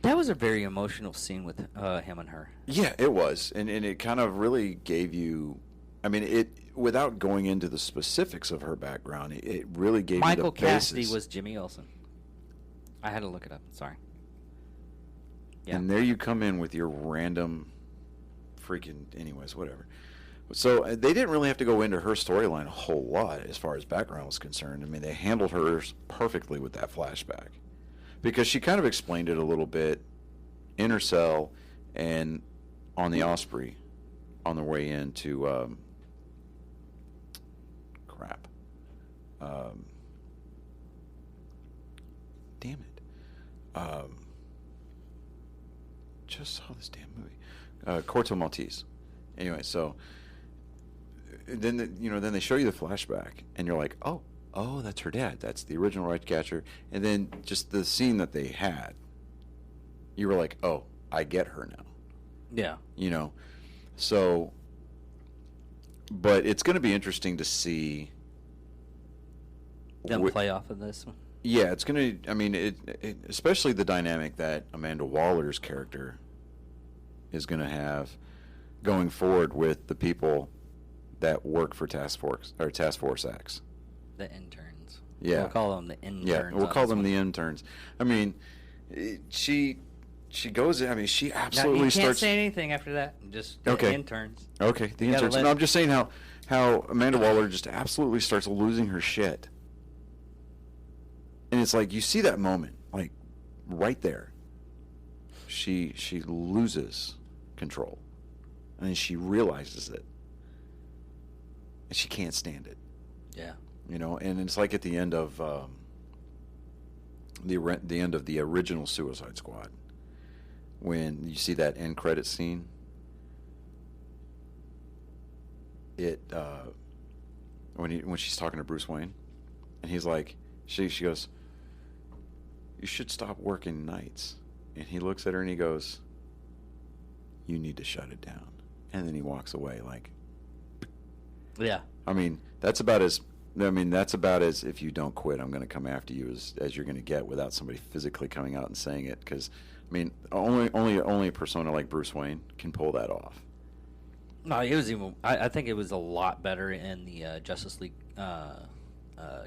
That was a very emotional scene with him and her. Yeah, it was, and it kind of really gave you. I mean, it without going into the specifics of her background, it really gave Michael you the basis. Cassidy was Jimmy Olsen. I had to look it up. Sorry. Yeah. And there you come in with your random, freaking. Anyways, whatever. So they didn't really have to go into her storyline a whole lot as far as background was concerned. I mean, they handled hers perfectly with that flashback. Because she kind of explained it a little bit in her cell and on the Osprey on their way into damn it. Just saw this damn movie. Corto Maltese. Anyway, so then then they show you the flashback and you're like, oh, that's her dad. That's the original Ratcatcher. And then just the scene that they had, you were like, oh, I get her now. Yeah. So, but it's going to be interesting to see Them play off of this one. Yeah, it's going to, I mean, especially the dynamic that Amanda Waller's character is going to have going forward with the people that work for Task Force X. The interns. Yeah. We'll call them the interns. Yeah, we'll on call this them one. the interns. I mean, she goes. I mean, she Now, absolutely you can't starts. say anything after that. Just the Okay. interns. Okay, the You gotta interns. let- No, I'm just saying how Amanda Waller just absolutely starts losing her shit And it's like you see that moment, like right there. She loses control, and then she realizes it, and she can't stand it. Yeah. You know, and it's like at the end of the end of the original Suicide Squad, when you see that end credit scene. When she's talking to Bruce Wayne, and he's like, she goes, "You should stop working nights," and he looks at her and he goes, "You need to shut it down," and then he walks away. Like, Yeah. I mean, that's about as if you don't quit, I'm going to come after you as you're going to get, without somebody physically coming out and saying it. Because I mean, only a persona like Bruce Wayne can pull that off. No, it was even. I think it was a lot better in the Justice League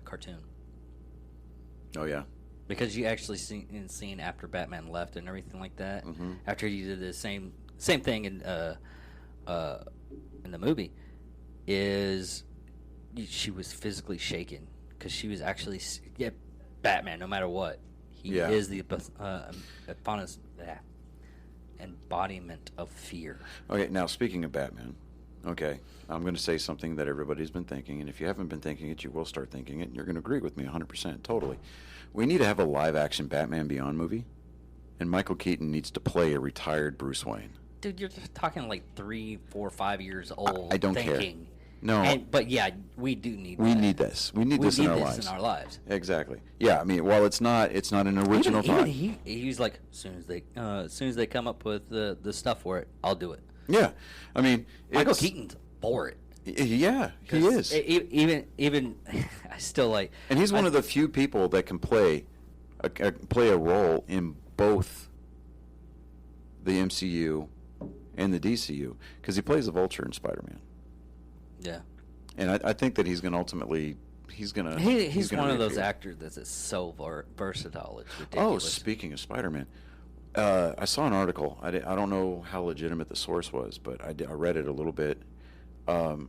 cartoon, Oh yeah. because you actually seen after Batman left and everything like that. Mhm. After he did the same thing in the movie, she was physically shaken because she was actually Batman. No matter what, he Yeah. is the embodiment of fear. Okay, now speaking of Batman, okay, I'm going to say something that everybody's been thinking, and if you haven't been thinking it, you will start thinking it, and you're going to agree with me 100%, totally. We need to have a live-action Batman Beyond movie, and Michael Keaton needs to play a retired Bruce Wayne. Dude, you're just talking like 3, 4, 5 years old. I don't thinking. care. No. But yeah, we do need We that. need this. We need this in our lives. Exactly. Yeah, I mean, while it's not an original thought. He's like, as soon as they come up with the stuff for it, I'll do it. Yeah, I mean, Michael Keaton's for it. Yeah, he is. Even I still like. And he's one of the few people that can play a role in both the MCU and the DCU, because he plays the Vulture in Spider-Man. Yeah. And I think that he's going to ultimately he's one of those actors that's so versatile. It's ridiculous. Oh, speaking of Spider-Man, I saw an article. I don't know how legitimate the source was, but I read it a little bit. Kevin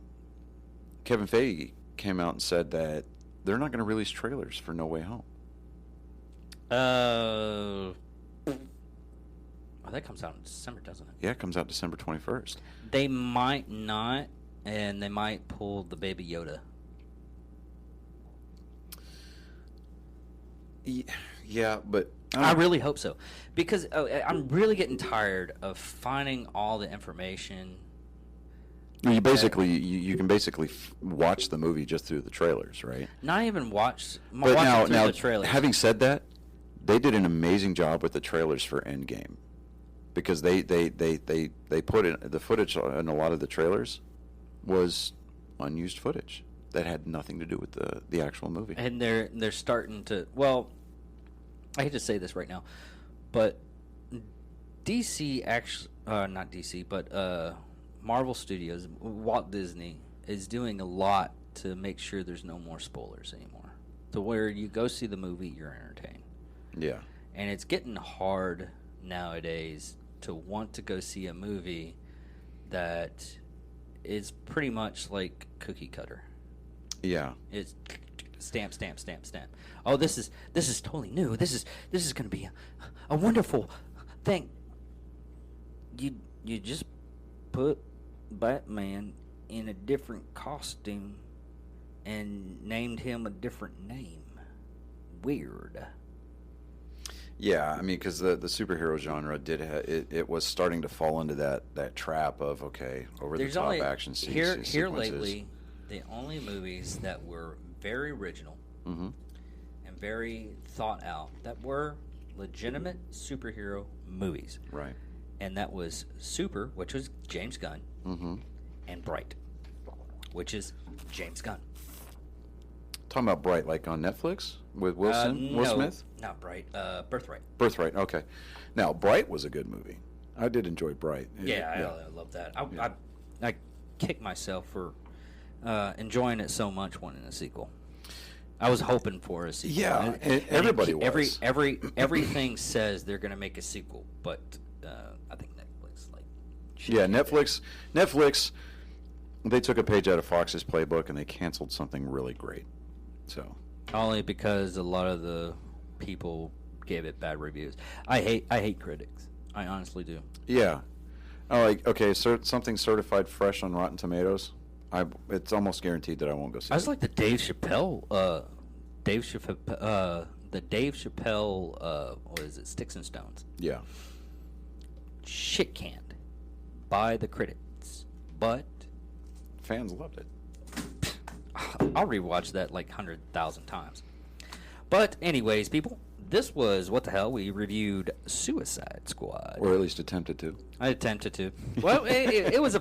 Feige came out and said that they're not going to release trailers for No Way Home. Oh, that comes out in December, doesn't it? Yeah, it comes out December 21st. They might not, and they might pull the Baby Yoda. Yeah, but I really hope so, because I'm really getting tired of finding all the information. You basically you can basically watch the movie just through the trailers, right? Not even watch But it through now, the trailers. having said that, they did an amazing job with the trailers for Endgame, because they put in the footage in a lot of the trailers was unused footage that had nothing to do with the actual movie. And they're starting to. Well, I hate to say this right now, but DC actually, not DC, but Marvel Studios, Walt Disney is doing a lot to make sure there's no more spoilers anymore. To where you go see the movie, you're entertained. Yeah. And it's getting hard nowadays to want to go see a movie that is pretty much like cookie cutter. Yeah. It's stamp, stamp, stamp, stamp. Oh, this is totally new. This is going to be a wonderful thing. You just put Batman in a different costume and named him a different name. Weird. Yeah, I mean, because the superhero genre it was starting to fall into that trap of, okay, over the top action scenes. Here lately, the only movies that were very original Mm-hmm. and very thought out, that were legitimate superhero movies. Right. And that was Super, which was James Gunn, Mm-hmm. and Bright, which is James Gunn. Talking about Bright, like on Netflix with Will Smith? Not Bright. Birthright. Birthright, okay. Now, Bright was a good movie. I did enjoy Bright. I love that. I kicked myself for enjoying it so much wanting a sequel. I was hoping for a sequel. Yeah, and everybody was. Everything says they're going to make a sequel, but I think Netflix Netflix, they took a page out of Fox's playbook and they canceled something really great. So only because a lot of the people gave it bad reviews. I hate critics. I honestly do. Yeah. Like, okay, something certified fresh on Rotten Tomatoes, it's almost guaranteed that I won't go see I was it. like the Dave Chappelle, what is it, Sticks and Stones. Yeah. Shit canned by the critics, but Fans loved it. I'll rewatch that like 100,000 times. But anyways, people, this was What the Hell. We reviewed Suicide Squad. Or at least attempted to. I attempted to. Well, it was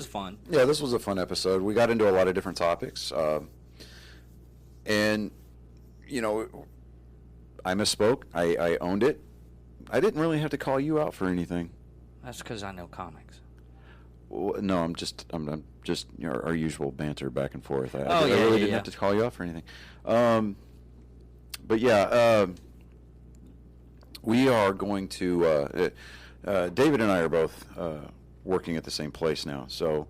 fun. Yeah, this was a fun episode. We got into a lot of different topics. And, you know, I misspoke. I owned it. I didn't really have to call you out for anything. That's because I know comics. Well, no, I'm just our usual banter back and forth. I Oh, yeah, really yeah, didn't yeah. have to call you out for anything. But yeah, we are going to. David and I are both working at the same place now, so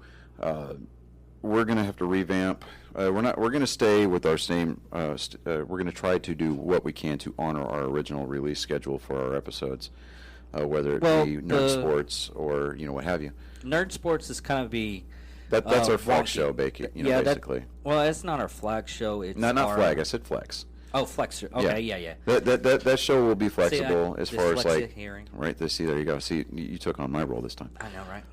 we're going to have to revamp. We're going to stay with our same. We're going to try to do what we can to honor our original release schedule for our episodes, whether it be Nerd Sports or what have you. Nerd Sports is kind of That's our flag wonky. show, basically. Well, it's not our flag show. It's Not our, flag. I said flex. Oh, flex. Okay, yeah. That show will be flexible as far as dyslexia like hearing. right. There you go. See, you took on my role this time. I know, right?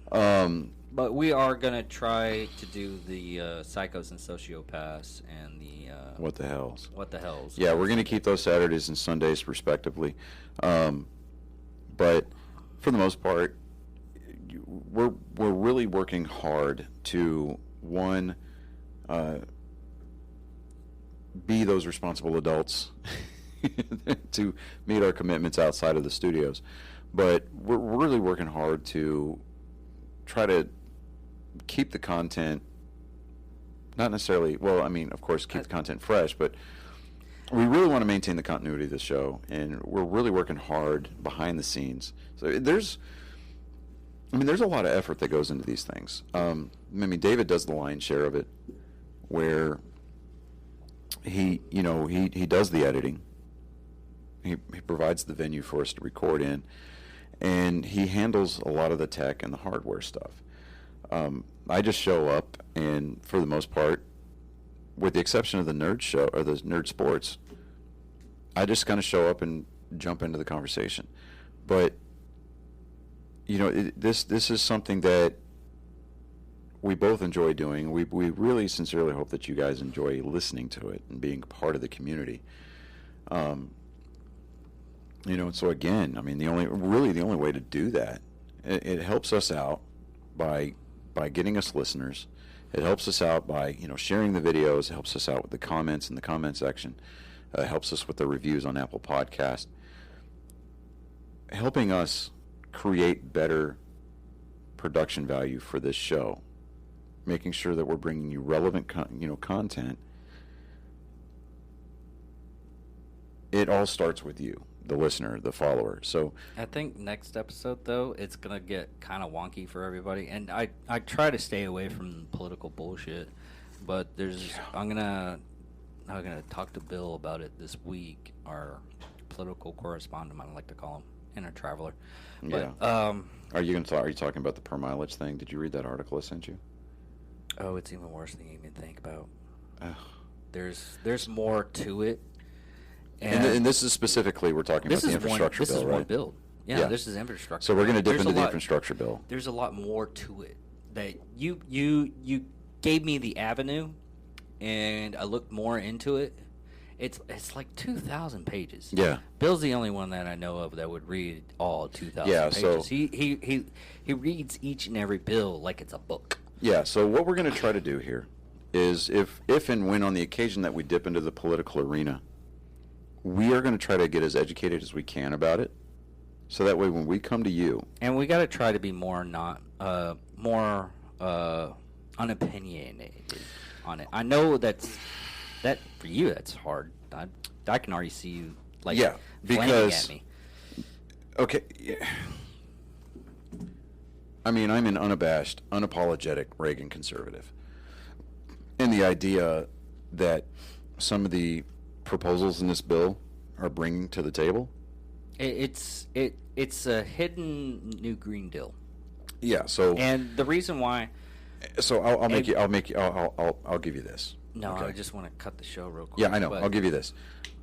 But we are gonna try to do the Psychos and Sociopaths and the what the hells? What the hells? Yeah, we're gonna keep those Saturdays and Sundays respectively. But for the most part, we're really working hard to be those responsible adults to meet our commitments outside of the studios, but we're really working hard to try to keep the content, not necessarily, well, I mean, of course, keep the content fresh, but we really want to maintain the continuity of the show, and we're really working hard behind the scenes. So there's a lot of effort that goes into these things. David does the lion's share of it, where he does the editing. He provides the venue for us to record in, and he handles a lot of the tech and the hardware stuff. I just show up, and for the most part, with the exception of the nerd show or the nerd sports, I just kind of show up and jump into the conversation. But this is something that we both enjoy doing. We really sincerely hope that you guys enjoy listening to it and being part of the community. So again, the only way to do that, it helps us out by getting us listeners. It helps us out by sharing the videos. It helps us out with the comments in the comment section. It helps us with the reviews on Apple Podcast. Helping us create better production value for this show, making sure that we're bringing you relevant content. It all starts with you, the listener, the follower. So I think next episode, though, it's gonna get kind of wonky for everybody, and I try to stay away from political bullshit, but I'm gonna talk to Bill about it this week, our political correspondent, I like to call him, and a traveler. But, yeah. Are you talking about the per mileage thing? Did you read that article I sent you? Oh, it's even worse than you even think about. Ugh. There's more to it. And this is specifically, we're talking about the infrastructure bill, right? This is one bill. Yeah, this is infrastructure. So we're going to dip There's into the infrastructure bill. There's a lot more to it. That you gave me the avenue, and I looked more into it. It's like 2,000 pages. Yeah. Bill's the only one that I know of that would read all 2,000 pages. So he reads each and every bill like it's a book. Yeah, so what we're going to try to do here is if and when on the occasion that we dip into the political arena, we are going to try to get as educated as we can about it, so that way when we come to you, and we got to try to be more unopinionated on it. I know that for you that's hard. I can already see you flaming at me. Okay. Yeah. I'm an unabashed, unapologetic Reagan conservative. And the idea that some of the proposals in this bill are bringing to the table. It's a hidden new Green Deal. Yeah. So And the reason why. So I'll give you this. No, Okay. I just want to cut the show real quick. Yeah, I know. but- I'll give you this.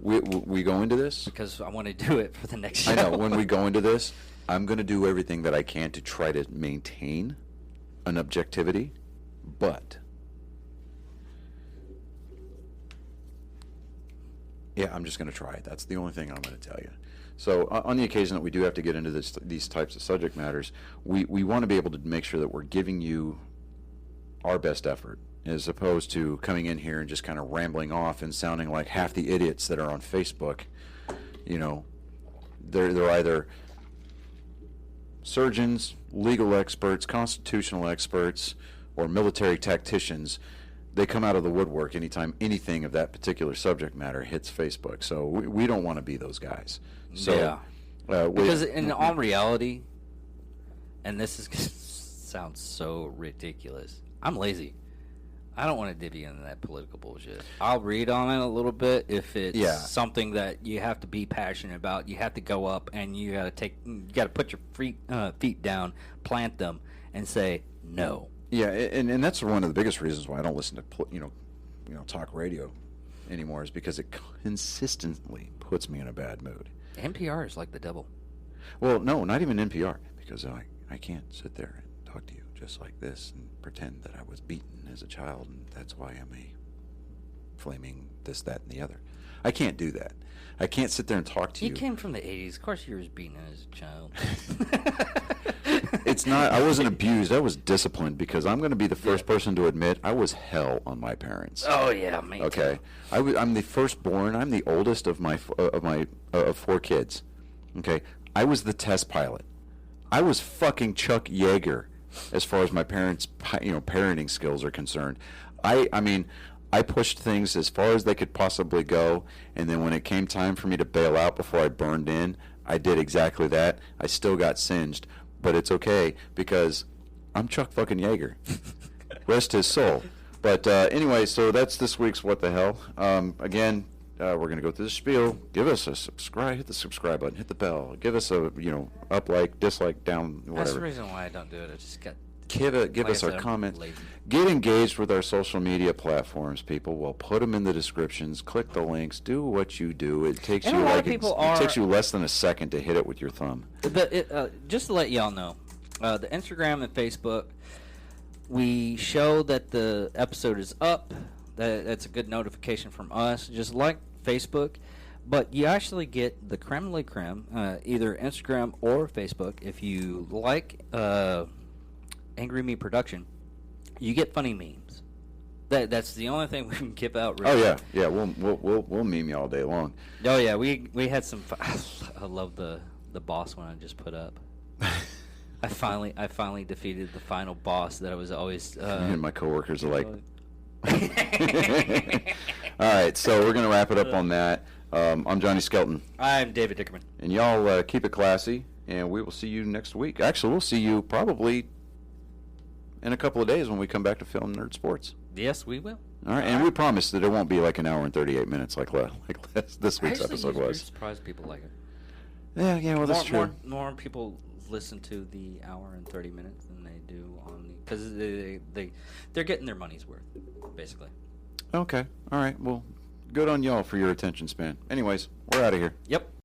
We go into this. because I want to do it for the next show. I know. When we go into this, I'm going to do everything that I can to try to maintain an objectivity, but yeah, I'm just going to try it. That's the only thing I'm going to tell you. So on the occasion that we do have to get into these types of subject matters, we want to be able to make sure that we're giving you our best effort, as opposed to coming in here and just kind of rambling off and sounding like half the idiots that are on Facebook. You know, they're either surgeons, legal experts, constitutional experts, or military tacticians. They come out of the woodwork anytime anything of that particular subject matter hits Facebook. So we don't want to be those guys. So, Yeah. Because in all reality, and this is sounds so ridiculous, I'm lazy. I don't want to divvy into that political bullshit. I'll read on it a little bit if it's something that you have to be passionate about. You have to go up and you got to put your feet down, plant them, and say no. Yeah, and that's one of the biggest reasons why I don't listen to talk radio anymore, is because it consistently puts me in a bad mood. NPR is like the devil. Well, no, not even NPR, because I can't sit there and talk to you just like this and pretend that I was beaten as a child and that's why I'm a flaming this, that, and the other. I can't do that. I can't sit there and talk to you. You came from the 80s. Of course you were beaten as a child. It's not, I wasn't abused. I was disciplined, because I'm going to be the first person to admit I was hell on my parents. Oh, yeah, me Okay. too. I'm the firstborn. I'm the oldest of my four kids. Okay. I was the test pilot. I was fucking Chuck Yeager as far as my parents' parenting skills are concerned. I mean, I pushed things as far as they could possibly go, and then when it came time for me to bail out before I burned in, I did exactly that. I still got singed, but it's okay, because I'm Chuck fucking Yeager. Rest his soul. But anyway, so that's this week's What the Hell. Again, we're going to go through the spiel. Give us a subscribe. Hit the subscribe button. Hit the bell. Give us a, up, like, dislike, down, whatever. That's the reason why I don't do it. I just got... Give like us I our said, I'm comments. lazy. Get engaged with our social media platforms, people. We'll put them in the descriptions. Click the links. Do what you do. It takes And you a lot of people it takes you less than a second to hit it with your thumb. Just to let y'all know, the Instagram and Facebook, we show that the episode is up. That's a good notification from us, just like Facebook. But you actually get the creme de la creme, either Instagram or Facebook. If you like Angry Me Production, you get funny memes. That's the only thing we can give out. Really. Oh yeah. We'll meme you all day long. Oh yeah, we had some. I love the boss one I just put up. I finally defeated the final boss that I was always. Me and my coworkers are like. All right, so we're gonna wrap it up on that. I'm Johnny Skelton. I'm David Dickerman. And y'all keep it classy, and we will see you next week. Actually, we'll see you probably in a couple of days when we come back to Film Nerd Sports. Yes, we will. All right, and we promise that it won't be like an hour and 38 minutes like this week's episode I'm was. surprised people like it. Yeah, well, that's true. More people listen to the hour and 30 minutes than they do on the... Because they're getting their money's worth, basically. Okay, all right, well, good on y'all for your attention span. Anyways, we're out of here. Yep.